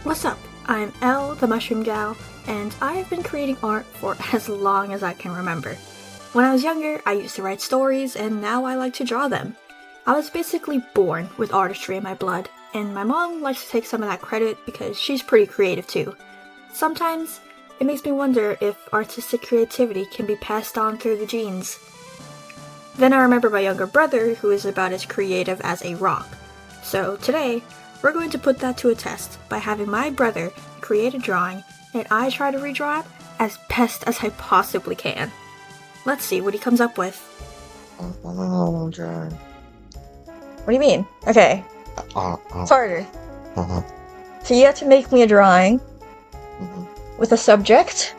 What's up? I'm Elle, the Mushroom Gal, and I've been creating art for as long as I can remember. When I was younger, I used to write stories, and now I like to draw them. I was basically born with artistry in my blood, and my mom likes to take some of that credit because she's pretty creative too. Sometimes, it makes me wonder if artistic creativity can be passed on through the genes. Then I remember my younger brother, who is about as creative as a rock. So today, we're going to put that to a test by having my brother create a drawing and I try to redraw it as best as I possibly can. Let's see what he comes up with. I'm drawing. What do you mean? Okay, it's harder. Uh-huh. So you have to make me a drawing Mhm. with a subject,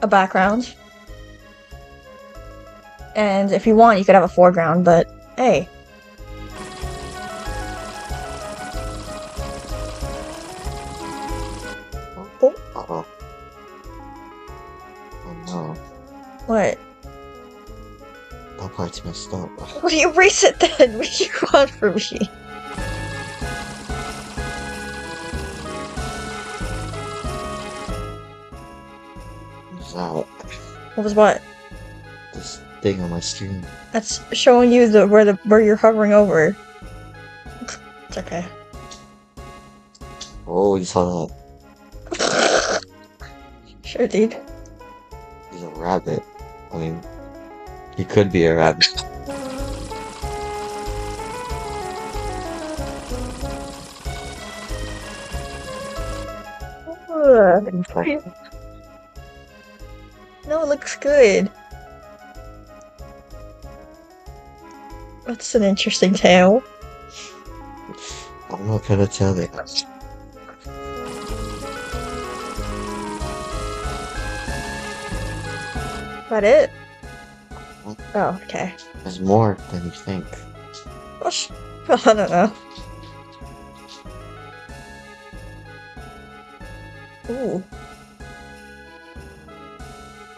a background, and if you want, you could have a foreground, but hey. Oh, Uh-oh. Oh no. what? That part's messed up. What do you erase it then? What do you want from me? What's that? What was what? This thing on my screen. That's showing you where you're hovering over. It's okay. Oh, you saw that. Sure, dude. He's a rabbit. I mean, he could be a rabbit. No, it looks good. That's an interesting tale. I'm not gonna tell it. Is that it? Oh, okay. There's more than you think. Gosh, I don't know. Ooh.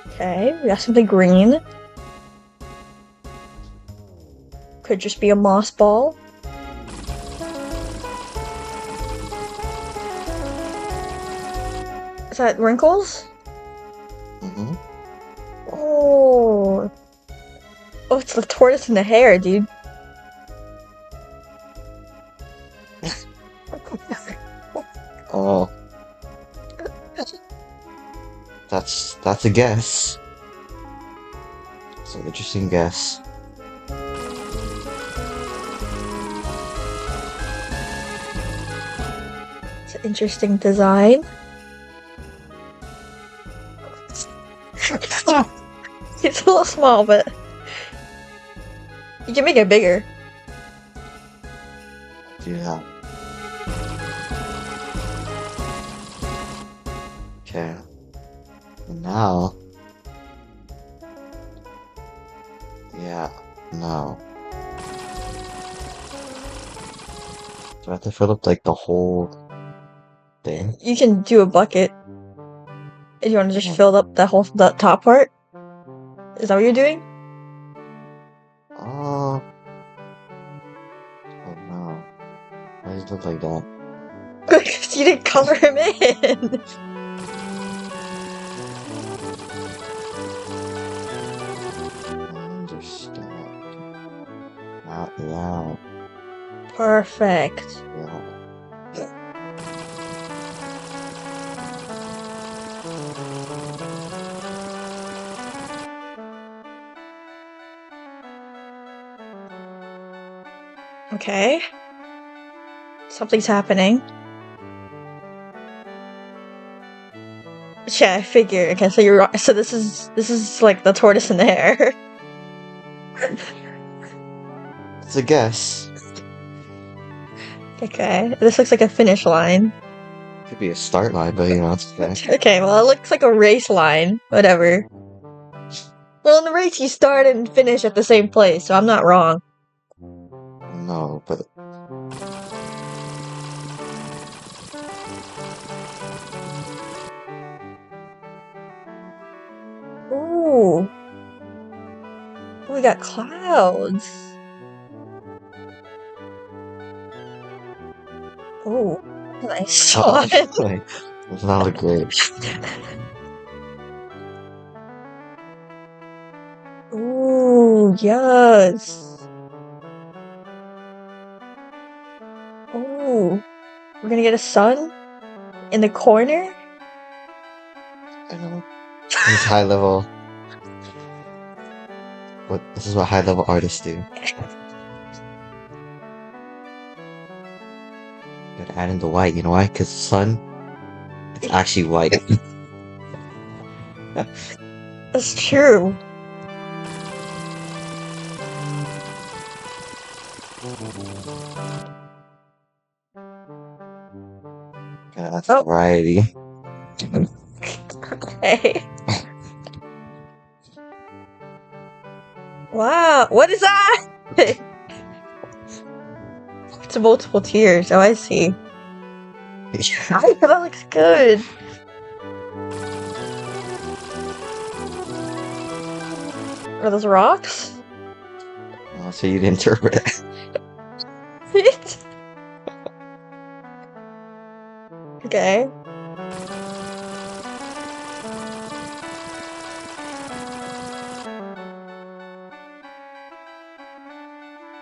Okay, we got something green. Could just be a moss ball. Is that wrinkles? Mm-hmm. Oh. Oh, it's the tortoise and the hare, dude. Oh, that's a guess. It's an interesting guess. It's an interesting design. It's a little small, but you can make it bigger. Yeah. Okay. Now. Yeah. No. Do I have to fill up like the whole thing? You can do a bucket if you want to just fill up the top part. Is that what you're doing? Oh. Oh no. Why does it look like that? Because you didn't color him in. I understand. Out loud. Perfect. Yeah. Okay. Something's happening. Yeah, I figure. Okay, so this is like the tortoise and the hare. It's a guess. Okay, this looks like a finish line. Could be a start line, but you know, it's okay. Okay, well, it looks like a race line. Whatever. Well, in the race, you start and finish at the same place, so I'm not wrong. No, but Ooh. We got clouds. Ooh. Nice Uh-oh. one. Wait, does not look great. Ooh, yes. Ooh, we're gonna get a sun in the corner? I know. This is high level. This is what high level artists do. Gotta add in the white, you know why? Because sun, it's actually white. That's true. Gotta add Oh, variety. okay. Wow, what is that? It's multiple tiers. Oh, I see. That looks good. Are those rocks? So you'd interpret it. Okay.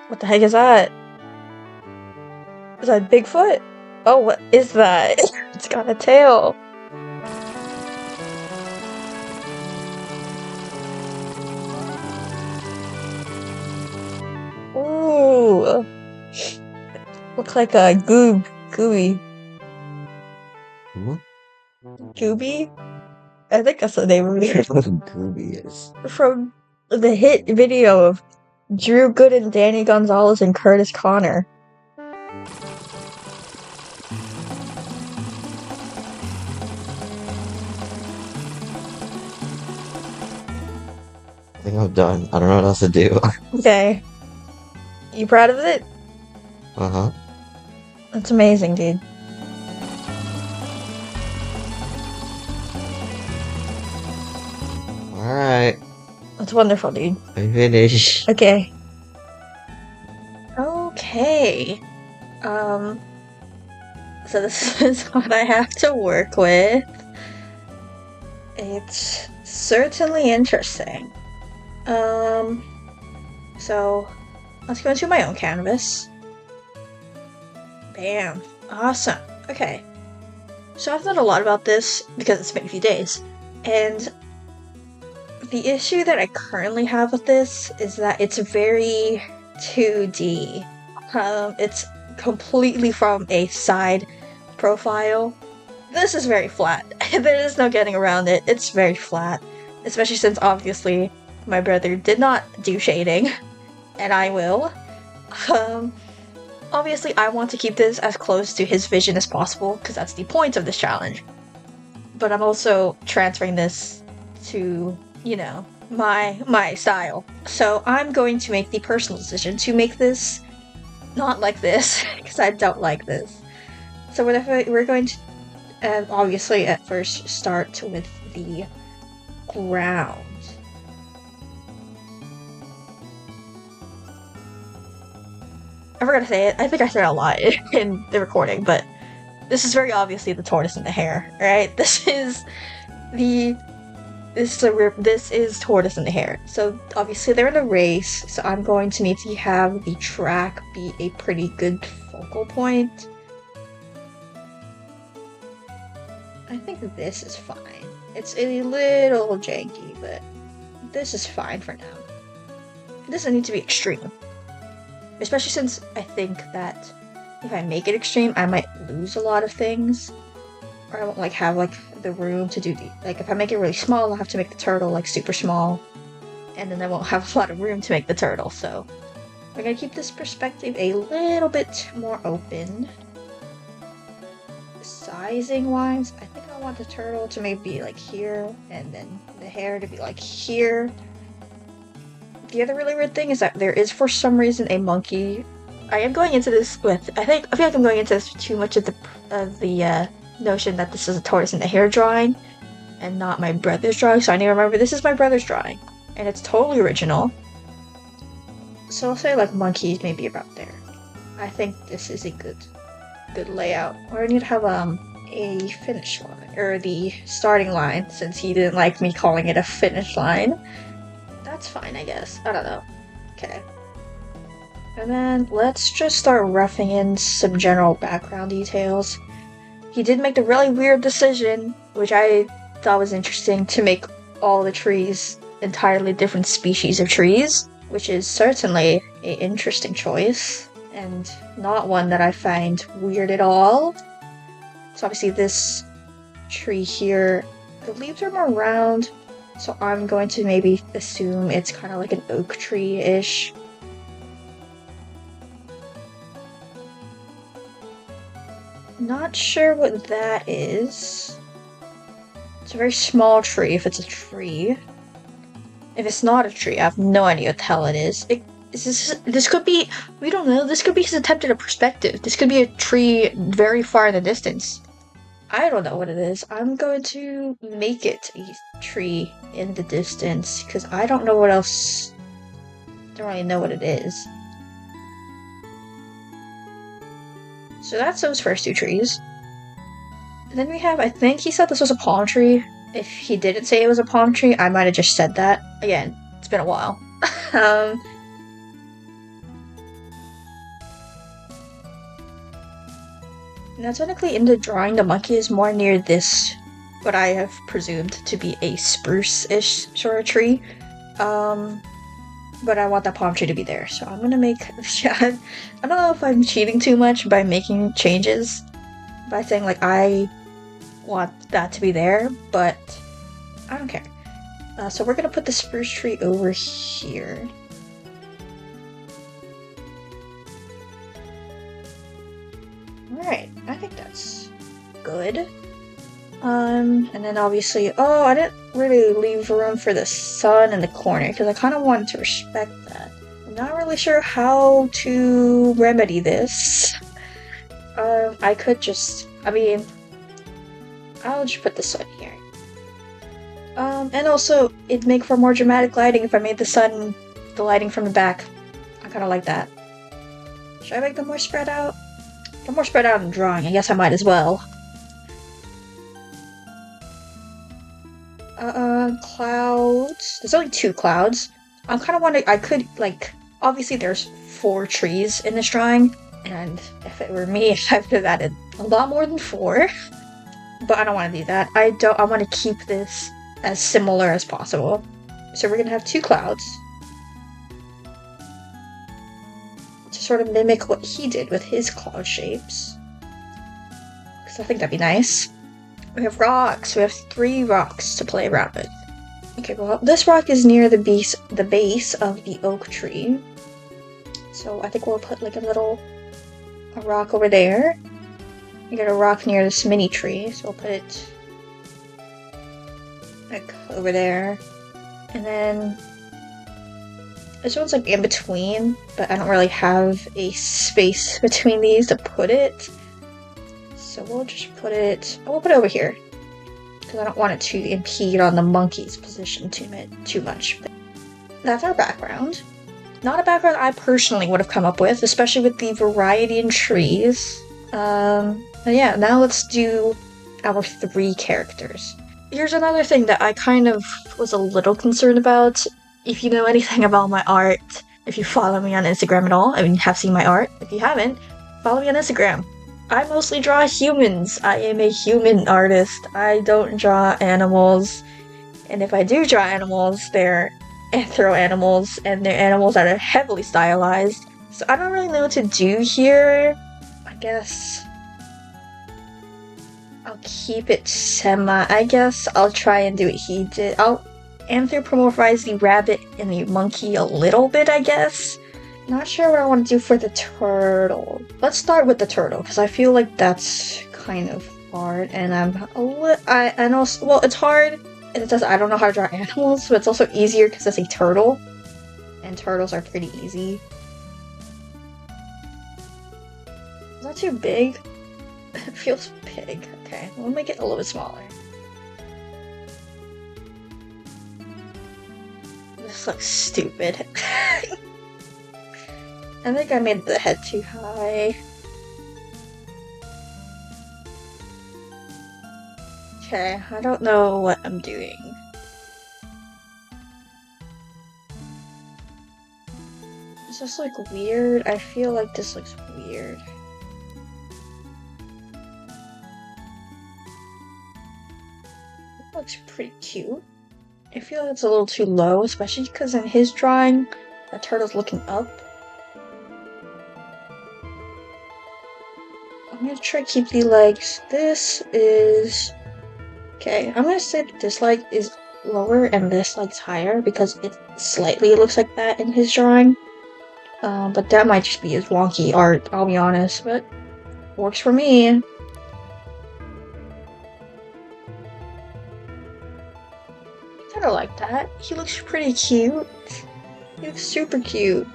What the heck is that? Is that Bigfoot? Oh, what is that? It's got a tail. Ooh. Looks like a gooey. What? Gooby? I think that's the name of it. Gooby is. From the hit video of Drew Gooden, Danny Gonzalez, and Curtis Connor. I think I'm done. I don't know what else to do. Okay. You proud of it? Uh-huh. That's amazing, dude. Alright. That's wonderful, dude. I finished. Okay. Okay. Um, so this is what I have to work with. It's certainly interesting. So let's go into my own canvas. Bam. Awesome. Okay. So I've thought a lot about this because it's been a few days. And the issue that I currently have with this is that it's very 2D. It's completely from a side profile. This is very flat. There is no getting around it. It's very flat. Especially since obviously my brother did not do shading. And I will. Obviously I want to keep this as close to his vision as possible, because that's the point of this challenge. But I'm also transferring this to, you know, my style. So I'm going to make the personal decision to make this not like this, because I don't like this. So we're going to obviously at first start with the ground. I forgot to say it. I think I said it a lot in the recording, but this is very obviously the tortoise and the hare, right? This is tortoise and the hare. So obviously they're in a race, so I'm going to need to have the track be a pretty good focal point. I think this is fine. It's a little janky, but this is fine for now. It doesn't need to be extreme. Especially since I think that if I make it extreme, I might lose a lot of things. Or I won't have the room to do if I make it really small, I'll have to make the turtle super small. And then I won't have a lot of room to make the turtle, so we're gonna keep this perspective a little bit more open. Sizing wise, I think I want the turtle to maybe be here, and then the hare to be here. The other really weird thing is that there is, for some reason, a monkey. I am going into this with, I feel like I'm going into this with too much of the notion that this is a tortoise and a hare drawing, and not my brother's drawing, so I need to remember this is my brother's drawing, and it's totally original. So I'll say monkeys maybe about there. I think this is a good good layout. Or I need to have a finish line, or the starting line, since he didn't like me calling it a finish line. That's fine, I guess. I don't know. Okay. And then let's just start roughing in some general background details. He did make the really weird decision, which I thought was interesting, to make all the trees entirely different species of trees, which is certainly an interesting choice, and not one that I find weird at all. So obviously this tree here, the leaves are more round, so I'm going to maybe assume it's kind of like an oak tree-ish. Not sure what that is. It's a very small tree if it's a tree. If it's not a tree, I have no idea what the hell it is. This could be, we don't know, this could be his attempt at a perspective. This could be a tree very far in the distance. I don't know what it is. I'm going to make it a tree in the distance, because I don't know what else. Don't really know what it is. So that's those first two trees. And then we have, I think he said this was a palm tree. If he didn't say it was a palm tree, I might have just said that. Again, it's been a while. Now technically in the drawing, the monkey is more near this, what I have presumed to be a spruce-ish sort of tree. But I want that palm tree to be there, so I'm gonna make, yeah, I don't know if I'm cheating too much by making changes, by saying like I want that to be there, but I don't care. So we're gonna put the spruce tree over here. Alright, I think that's good. And then obviously, oh, I didn't really leave room for the sun in the corner, because I kind of wanted to respect that. I'm not really sure how to remedy this. I could just, I mean, I'll just put the sun here. And also, it'd make for more dramatic lighting if I made the lighting from the back. I kind of like that. Should I make them more spread out? They're more spread out in drawing, I guess I might as well. Clouds. There's only 2 clouds. I'm kind of wondering, I could, like, obviously there's 4 trees in this drawing, and if it were me, I would have added a lot more than 4. But I don't want to do that. I want to keep this as similar as possible. So we're gonna have 2 clouds to sort of mimic what he did with his cloud shapes. Because I think that'd be nice. We have rocks. We have 3 rocks to play around with. Okay, well, this rock is near the base of the oak tree. So I think we'll put like a rock over there. We got a rock near this mini tree, so we'll put it like over there. And then this one's like in between, but I don't really have a space between these to put it. So we'll just put it, we'll put it over here, because I don't want it to impede on the monkey's position too much. But that's our background. Not a background I personally would have come up with, especially with the variety in trees. And yeah, now let's do our 3 characters. Here's another thing that I kind of was a little concerned about. If you know anything about my art, if you follow me on Instagram at all, I mean, you have seen my art. If you haven't, follow me on Instagram. I mostly draw humans. I am a human artist. I don't draw animals. And if I do draw animals, they're anthro animals, and they're animals that are heavily stylized. So I don't really know what to do here. I guess I'll keep it I guess I'll try and do what he did. I'll anthropomorphize the rabbit and the monkey a little bit, I guess. Not sure what I want to do for the turtle. Let's start with the turtle, because I feel like that's kind of hard, and well, it's hard, and it says I don't know how to draw animals, but it's also easier because it's a turtle, and turtles are pretty easy. Is that too big? It feels big. Okay, we'll make it a little bit smaller. This looks stupid. I think I made the head too high. Okay, I don't know what I'm doing. Is this like weird? I feel like this looks weird. It looks pretty cute. I feel like it's a little too low, especially because in his drawing, the turtle's looking up. I'm gonna try to keep the legs. This is... Okay, I'm gonna say that this leg is lower and this leg's higher because it slightly looks like that in his drawing. But that might just be his wonky art, I'll be honest, but works for me. Kinda like that. He looks pretty cute. He looks super cute.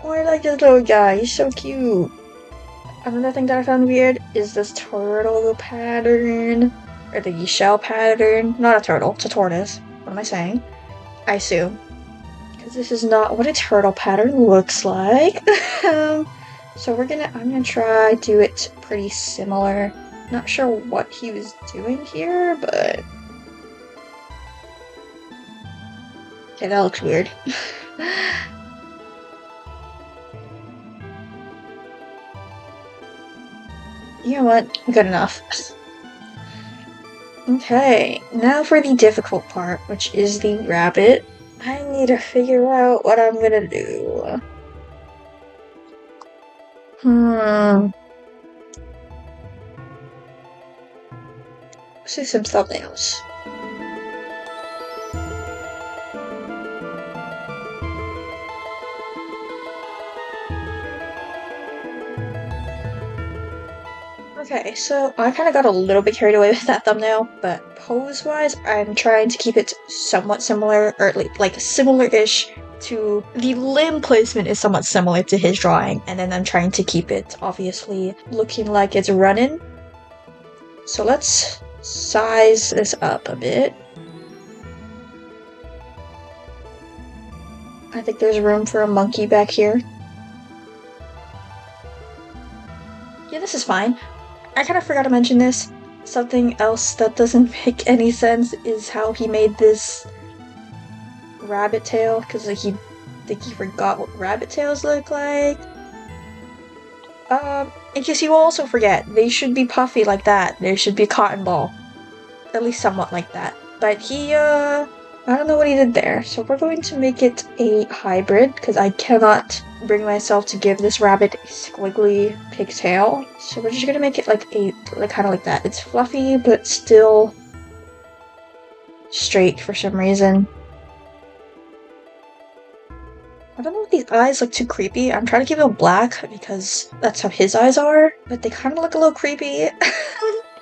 Oh, I like this little guy. He's so cute. Another thing that I found weird is this turtle pattern. Or the shell pattern. Not a turtle, it's a tortoise. What am I saying? I assume. Because this is not what a turtle pattern looks like. So I'm gonna try do it pretty similar. Not sure what he was doing here, but... Okay, that looks weird. You know what? Good enough. Okay, now for the difficult part, which is the rabbit. I need to figure out what I'm gonna do. Let's do some thumbnails. Okay, so I kind of got a little bit carried away with that thumbnail, but pose-wise, I'm trying to keep it somewhat similar, or like similar-ish to the limb placement is somewhat similar to his drawing, and then I'm trying to keep it obviously looking like it's running. So let's size this up a bit. I think there's room for a monkey back here. Yeah, this is fine. I kind of forgot to mention this. Something else that doesn't make any sense is how he made this rabbit tail, because like he forgot what rabbit tails look like. In case you also forget, they should be puffy like that. There should be a cotton ball. At least somewhat like that. But I don't know what he did there. So we're going to make it a hybrid, because I cannot bring myself to give this rabbit a squiggly pigtail. So we're just gonna make it like kind of like that. It's fluffy, but still straight for some reason. I don't know if these eyes look too creepy. I'm trying to keep them black because that's how his eyes are, but they kind of look a little creepy.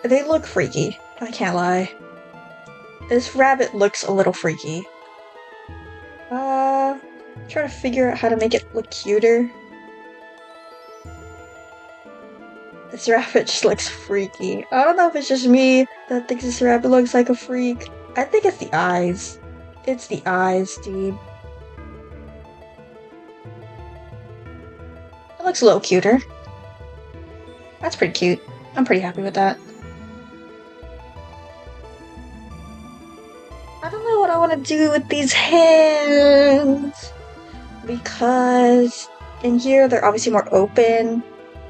They look freaky, I can't lie. This rabbit looks a little freaky. Trying to figure out how to make it look cuter. This rabbit just looks freaky. I don't know if it's just me that thinks this rabbit looks like a freak. I think it's the eyes. It's the eyes, dude. It looks a little cuter. That's pretty cute. I'm pretty happy with that. I don't know what I want to do with these hands. Because in here they're obviously more open,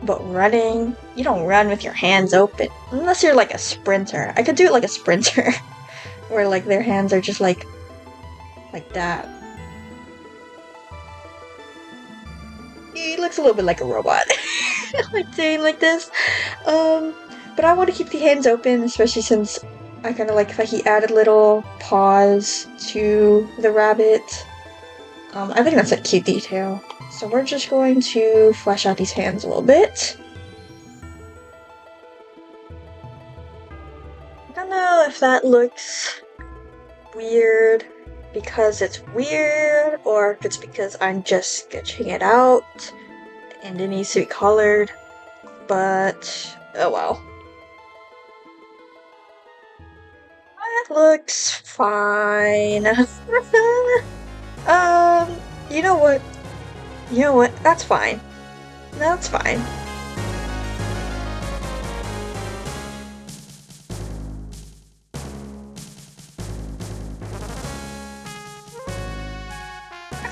but running, you don't run with your hands open. Unless you're like a sprinter. I could do it like a sprinter. Where like their hands are just like that. He looks a little bit like a robot. Like doing like this. But I want to keep the hands open, especially since I kind of like that he added little paws to the rabbit. I think that's a cute detail. So we're just going to flesh out these hands a little bit. I don't know if that looks weird because it's weird, or if it's because I'm just sketching it out and it needs to be colored, but oh well. That looks fine. You know what? You know what? That's fine. That's fine.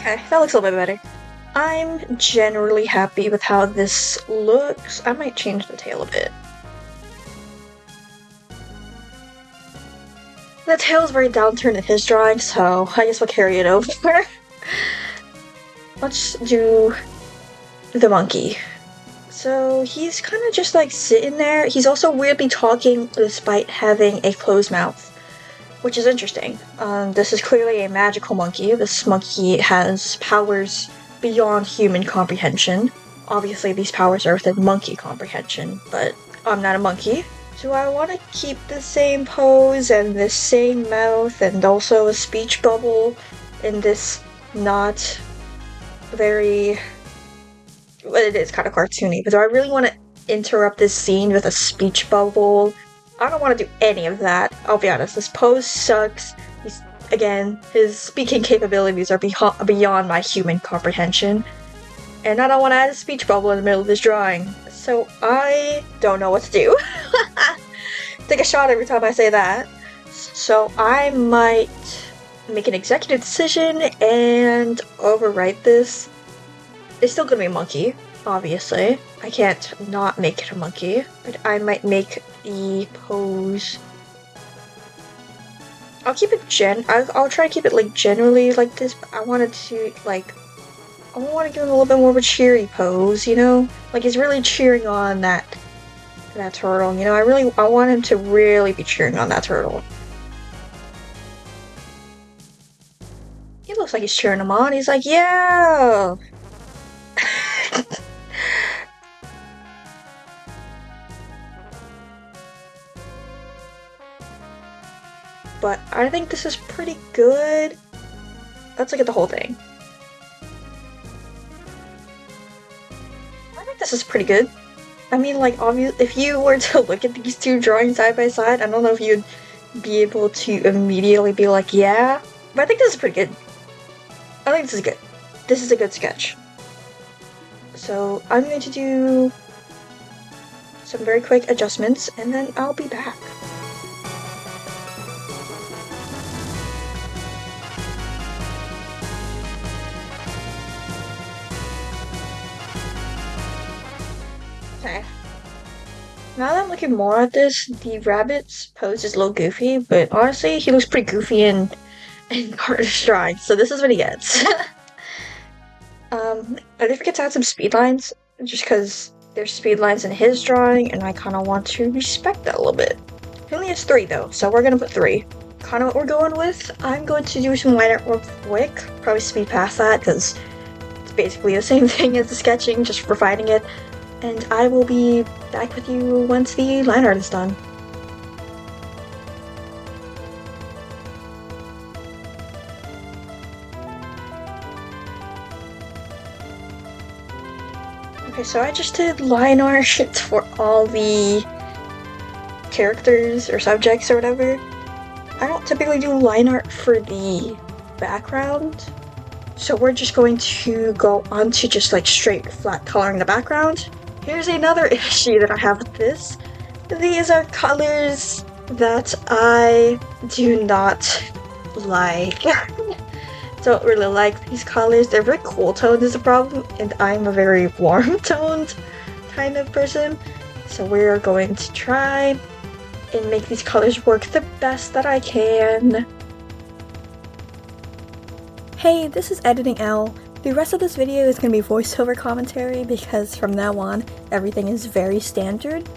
Okay, that looks a little bit better. I'm generally happy with how this looks. I might change the tail a bit. The tail's very downturned in his drawing, so I guess we'll carry it over. Let's do the monkey. So he's kind of just like sitting there. He's also weirdly talking despite having a closed mouth, which is interesting. This is clearly a magical monkey. This monkey has powers beyond human comprehension. Obviously, these powers are within monkey comprehension, but I'm not a monkey. Do I want to keep the same pose and the same mouth and also a speech bubble in this not very... Well, it is kind of cartoony, but do I really want to interrupt this scene with a speech bubble? I don't want to do any of that. I'll be honest, this pose sucks. Again, his speaking capabilities are beyond my human comprehension. And I don't want to add a speech bubble in the middle of this drawing. So I don't know what to do. Take a shot every time I say that. So I might make an executive decision and overwrite this. It's still gonna be a monkey, obviously. I can't not make it a monkey, but I might make the pose... I'll keep it I'll try to keep it like generally like this, but I wanted to like... I want to give him a little bit more of a cheery pose, you know? Like he's really cheering on that turtle, you know? I want him to really be cheering on that turtle. He looks like he's cheering him on. He's like, yeah! But I think this is pretty good. Let's look at the whole thing. I think this is pretty good. I mean, like, obviously, if you were to look at these two drawings side by side, I don't know if you'd be able to immediately be like, yeah. But I think this is pretty good. I think this is good. This is a good sketch. So I'm going to do some very quick adjustments, and then I'll be back. Okay. Now that I'm looking more at this, the rabbit's pose is a little goofy, but honestly, he looks pretty goofy in Carter's drawing, so this is what he gets. I did forget to add some speed lines, just because there's speed lines in his drawing, and I kind of want to respect that a little bit. He only has 3 though, so we're gonna put 3. Kind of what we're going with. I'm going to do some line art real quick, probably speed past that, because it's basically the same thing as the sketching, just refining it. And I will be back with you once the line art is done. Okay, so I just did line art for all the characters or subjects or whatever. I don't typically do line art for the background, so we're just going to go on to just like straight flat coloring the background. Here's another issue that I have with this. These are colors that I do not like. Don't really like these colors. They're very cool toned is a problem, and I'm a very warm toned kind of person. So we're going to try and make these colors work the best that I can. Hey, this is Editing L. The rest of this video is going to be voiceover commentary because from now on, everything is very standard.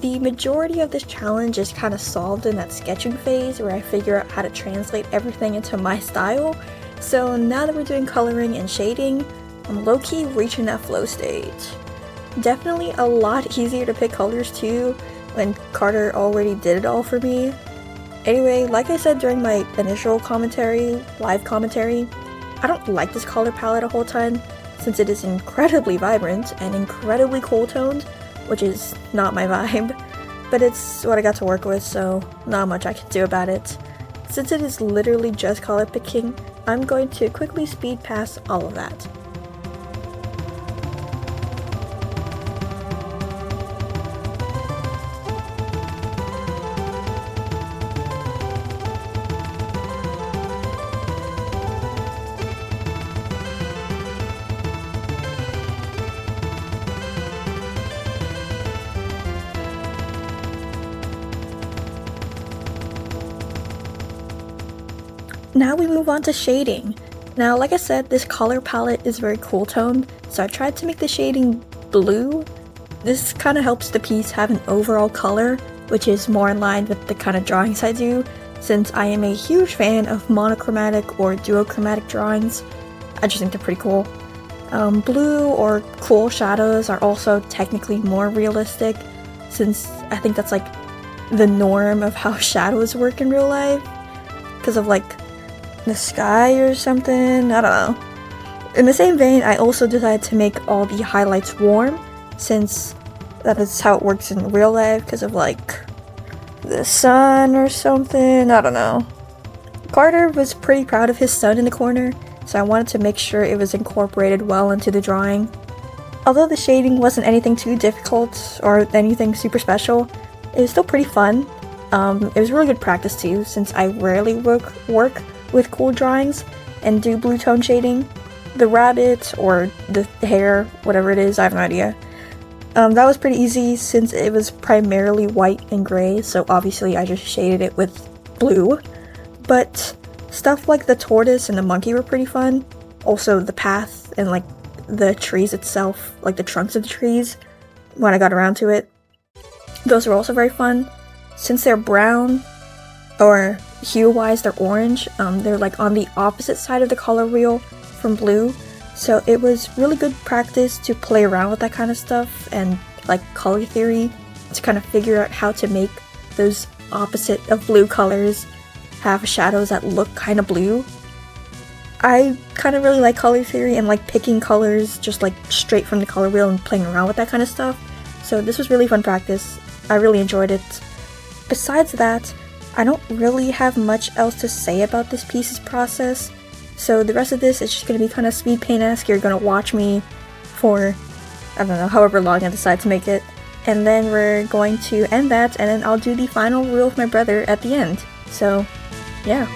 The majority of this challenge is kind of solved in that sketching phase where I figure out how to translate everything into my style. So now that we're doing coloring and shading, I'm low-key reaching that flow stage. Definitely a lot easier to pick colors too when Carter already did it all for me. Anyway, like I said during my initial commentary, live commentary, I don't like this color palette a whole ton since it is incredibly vibrant and incredibly cool toned, which is not my vibe, but it's what I got to work with, so not much I can do about it. Since it is literally just color picking, I'm going to quickly speed past all of that. Now we move on to shading. Now, like I said, this color palette is very cool toned, so I tried to make the shading blue. This kind of helps the piece have an overall color, which is more in line with the kind of drawings I do, since I am a huge fan of monochromatic or duochromatic drawings. I just think they're pretty cool. Blue or cool shadows are also technically more realistic, since I think that's like the norm of how shadows work in real life, because of like the sky or something, I don't know. In the same vein, I also decided to make all the highlights warm, since that is how it works in real life, because of like the sun or something, I don't know. Carter was pretty proud of his sun in the corner, so I wanted to make sure it was incorporated well into the drawing. Although the shading wasn't anything too difficult or anything super special, it was still pretty fun. It was really good practice too, since I rarely work with cool drawings and do blue tone shading. The rabbit or the hair, whatever it is, I have no idea. That was pretty easy since it was primarily white and gray, so obviously I just shaded it with blue. But stuff like the tortoise and the monkey were pretty fun. Also the path and like the trees itself, like the trunks of the trees, when I got around to it. Those were also very fun. Since they're brown, or hue-wise they're orange, they're like on the opposite side of the color wheel from blue. So it was really good practice to play around with that kind of stuff and like color theory to kind of figure out how to make those opposite of blue colors have shadows that look kind of blue. I kind of really like color theory and like picking colors just like straight from the color wheel and playing around with that kind of stuff. So this was really fun practice. I really enjoyed it. Besides that, I don't really have much else to say about this piece's process. So the rest of this is just going to be kind of speed paint-esque. You're going to watch me for, I don't know, however long I decide to make it. And then we're going to end that, and then I'll do the final rule with my brother at the end. So, yeah.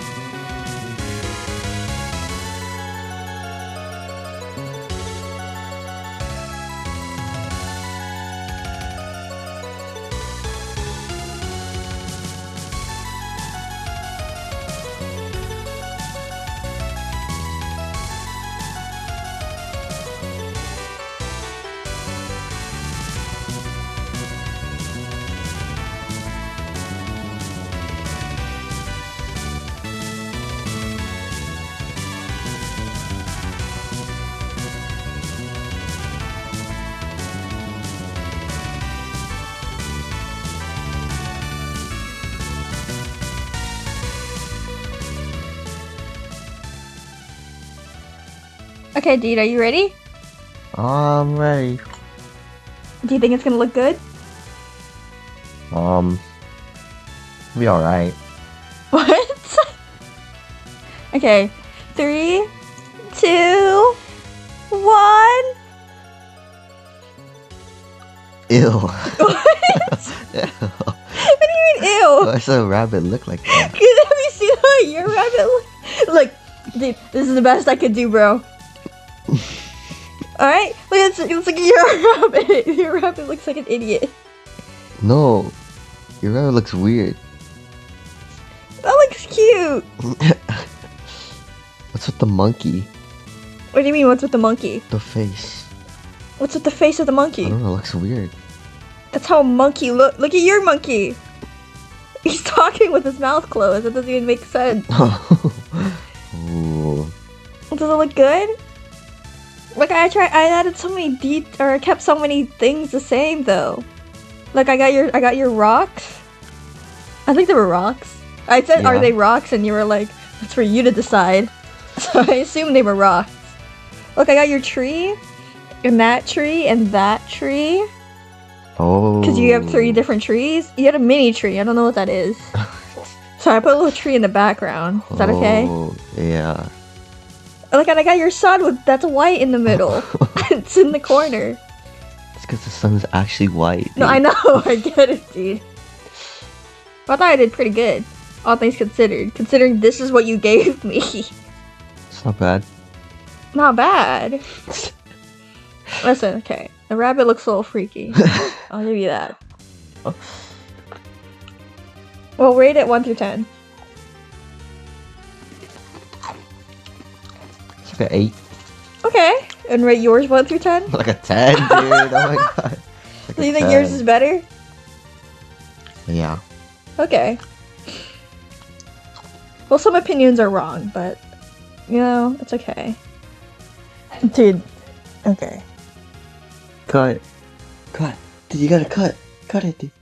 Okay, Deed, are you ready? I'm ready. Do you think it's gonna look good? Be alright. What? Okay, 3, 2, 1. Ew. What? Ew. What do you mean, ew? Why does a rabbit look like that? Have you seen how your rabbit look? Dude, this is the best I could do, bro. Alright? Look, it's like your rabbit. Your rabbit looks like an idiot. No. Your rabbit looks weird. That looks cute. What's with the monkey? What do you mean, what's with the monkey? The face. What's with the face of the I monkey? don't know, it looks weird. That's how a monkey look. Look at your monkey. He's talking with his mouth closed. That doesn't even make sense. Ooh. Does it look good? Like I added so many I kept so many things the same though. Like I got your rocks. I think they were rocks. I said, Yeah. Are they rocks? And you were like, that's for you to decide. So I assumed they were rocks. Look, I got your tree, and that tree, and that tree. Oh. Because you have 3 different trees. You had a mini tree. I don't know what that is. So I put a little tree in the background. Is that okay? Oh, yeah. Look, and I got your sun that's white in the middle. It's in the corner. It's because the sun's actually white. No, dude. I know. I get it, dude. But I thought I did pretty good. All things considered. Considering this is what you gave me. It's not bad. Not bad. Listen, okay. The rabbit looks a little freaky. I'll give you that. Well, rate it 1 through 10. like an 8. Okay, and rate yours 1 through 10? Like a 10, dude. Oh my god. Like Do you a think yours 10. is better? Yeah. Okay. Well, some opinions are wrong, but, you know, it's okay. Dude, okay. Cut. Cut. Dude, you gotta cut. Cut it, dude.